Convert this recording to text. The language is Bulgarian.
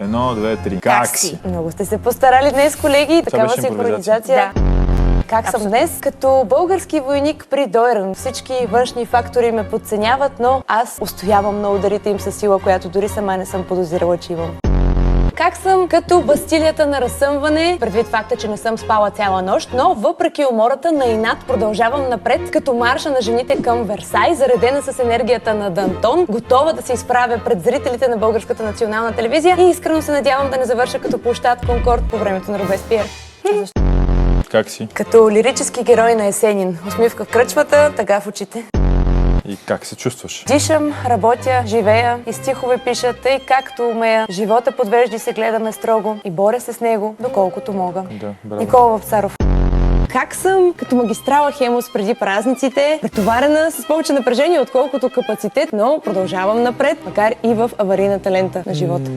Едно, две, три. Как си? Много сте се постарали днес, колеги. Такава беше синхронизация. Да. Как съм днес? Като български войник при Дойран. Всички външни фактори ме подценяват, но аз устоявам на ударите им със сила, която дори сама не съм подозирала, че имам. Как съм? Като Бастилията на разсъмване, предвид факта, че не съм спала цяла нощ, но въпреки умората на инат продължавам напред, като марша на жените към Версай, заредена с енергията на Дантон, готова да се изправя пред зрителите на Българската национална телевизия и искрено се надявам да не завърша като площад Конкорд по времето на Робеспиер. Как си? Като лирически герой на Есенин. Усмивка в кръчмата, тъга в очите. И как се чувстваш? Дишам, работя, живея и стихове пиша, тъй както умея. Живота подвежди се гледаме строго и боря се с него, доколкото мога. Да, браво. Никола Вапцаров. Как съм? Като магистрала Хемус преди празниците, претоварена с повече напрежение, отколкото капацитет, но продължавам напред, макар и в аварийната лента на живота.